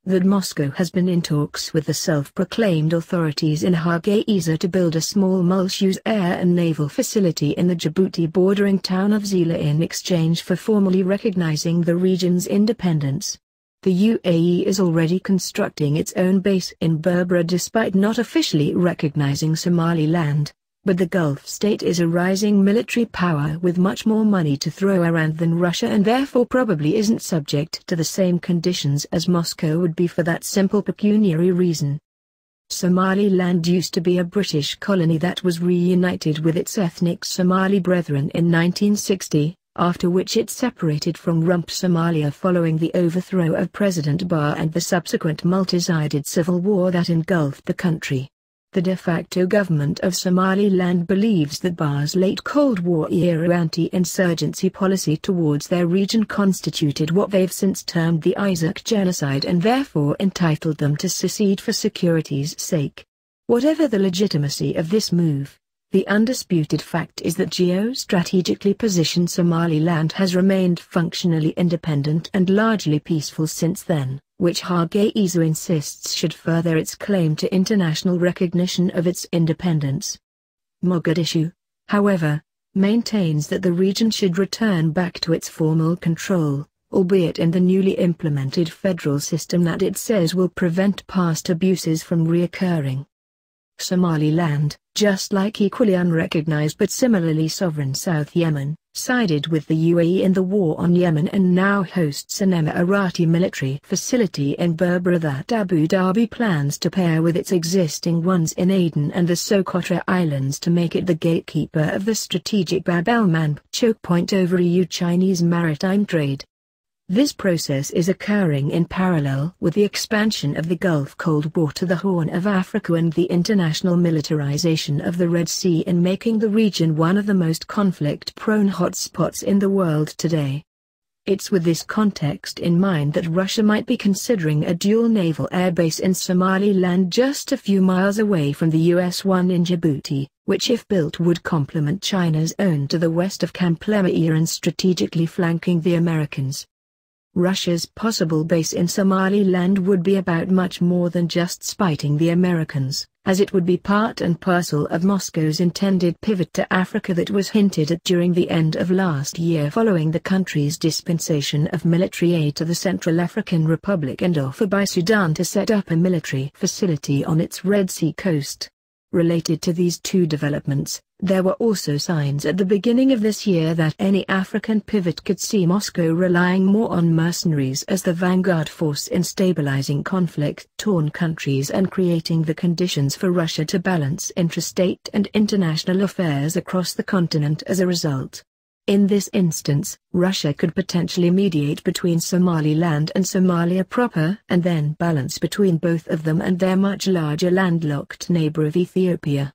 that Moscow has been in talks with the self-proclaimed authorities in Hargeisa to build a small multiuse air and naval facility in the Djibouti-bordering town of Zeila in exchange for formally recognizing the region's independence. The UAE is already constructing its own base in Berbera despite not officially recognizing Somaliland. But the Gulf state is a rising military power with much more money to throw around than Russia and therefore probably isn't subject to the same conditions as Moscow would be for that simple pecuniary reason. Somaliland used to be a British colony that was reunited with its ethnic Somali brethren in 1960, after which it separated from rump Somalia following the overthrow of President Barre and the subsequent multisided civil war that engulfed the country. The de facto government of Somaliland believes that Barre's late Cold War-era anti-insurgency policy towards their region constituted what they've since termed the Isaaq genocide and therefore entitled them to secede for security's sake. Whatever the legitimacy of this move, the undisputed fact is that geostrategically positioned Somaliland has remained functionally independent and largely peaceful since then, which Hargeisa insists should further its claim to international recognition of its independence. Mogadishu, however, maintains that the region should return back to its formal control, albeit in the newly implemented federal system that it says will prevent past abuses from reoccurring. Somaliland, just like equally unrecognized but similarly sovereign South Yemen, sided with the UAE in the war on Yemen and now hosts an Emirati military facility in Berbera that Abu Dhabi plans to pair with its existing ones in Aden and the Socotra Islands to make it the gatekeeper of the strategic Bab el-Mandeb choke point over EU Chinese maritime trade. This process is occurring in parallel with the expansion of the Gulf Cold War to the Horn of Africa and the international militarization of the Red Sea in making the region one of the most conflict-prone hotspots in the world today. It's with this context in mind that Russia might be considering a dual naval airbase in Somaliland just a few miles away from the US one in Djibouti, which if built would complement China's own to the west of Camp Lemuel and strategically flanking the Americans. Russia's possible base in Somaliland would be about much more than just spiting the Americans, as it would be part and parcel of Moscow's intended pivot to Africa that was hinted at during the end of last year following the country's dispensation of military aid to the Central African Republic and offer by Sudan to set up a military facility on its Red Sea coast. Related to these two developments, there were also signs at the beginning of this year that any African pivot could see Moscow relying more on mercenaries as the vanguard force in stabilizing conflict-torn countries and creating the conditions for Russia to balance intrastate and international affairs across the continent as a result. In this instance, Russia could potentially mediate between Somaliland and Somalia proper and then balance between both of them and their much larger landlocked neighbor of Ethiopia.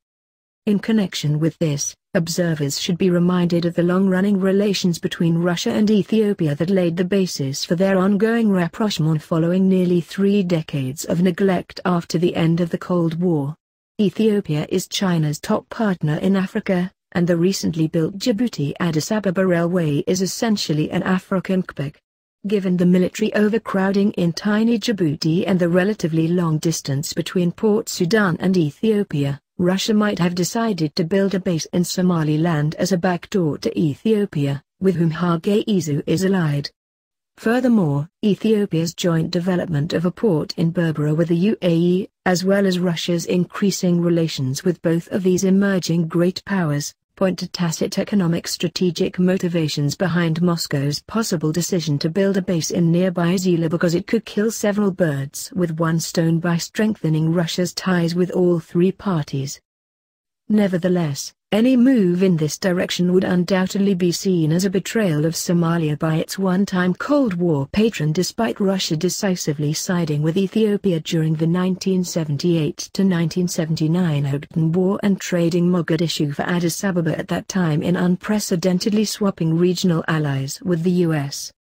In connection with this, observers should be reminded of the long-running relations between Russia and Ethiopia that laid the basis for their ongoing rapprochement following nearly 3 decades of neglect after the end of the Cold War. Ethiopia is China's top partner in Africa, and the recently built Djibouti-Addis Ababa railway is essentially an African CPEC. Given the military overcrowding in tiny Djibouti and the relatively long distance between Port Sudan and Ethiopia, Russia might have decided to build a base in Somaliland as a backdoor to Ethiopia, with whom Hargeisa is allied. Furthermore, Ethiopia's joint development of a port in Berbera with the UAE, as well as Russia's increasing relations with both of these emerging great powers, point to tacit economic strategic motivations behind Moscow's possible decision to build a base in nearby Zeila because it could kill several birds with one stone by strengthening Russia's ties with all three parties. Nevertheless, any move in this direction would undoubtedly be seen as a betrayal of Somalia by its one-time Cold War patron despite Russia decisively siding with Ethiopia during the 1978-1979 Ogaden War and trading Mogadishu for Addis Ababa at that time in unprecedentedly swapping regional allies with the US.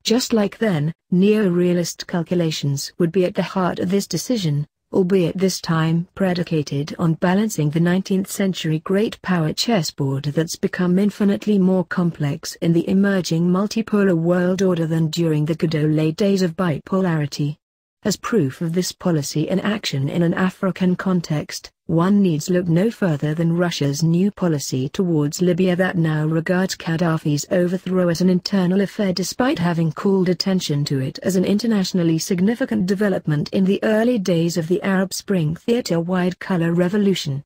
Just like then, neo-realist calculations would be at the heart of this decision, albeit this time predicated on balancing the 19th-century great power chessboard that's become infinitely more complex in the emerging multipolar world order than during the good old days of bipolarity. As proof of this policy in action in an African context, one needs look no further than Russia's new policy towards Libya that now regards Gaddafi's overthrow as an internal affair despite having called attention to it as an internationally significant development in the early days of the Arab Spring theater-wide color revolution.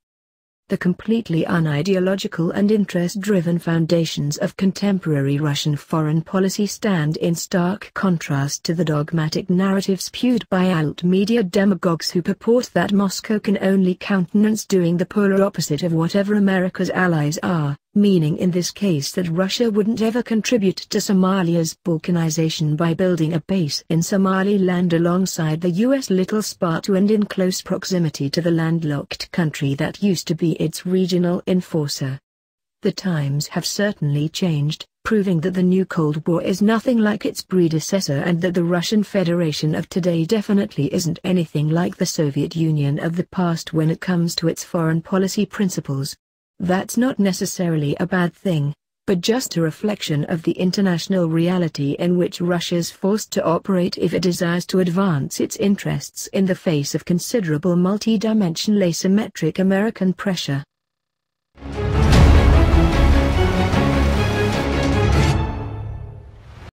The completely unideological and interest-driven foundations of contemporary Russian foreign policy stand in stark contrast to the dogmatic narrative spewed by alt-media demagogues who purport that Moscow can only countenance doing the polar opposite of whatever America's allies are, meaning in this case that Russia wouldn't ever contribute to Somalia's balkanization by building a base in Somaliland alongside the U.S. Little Spartu and in close proximity to the landlocked country that used to be its regional enforcer. The times have certainly changed, proving that the new Cold War is nothing like its predecessor and that the Russian Federation of today definitely isn't anything like the Soviet Union of the past when it comes to its foreign policy principles. That's not necessarily a bad thing, but just a reflection of the international reality in which Russia's forced to operate if it desires to advance its interests in the face of considerable multi-dimensional asymmetric American pressure.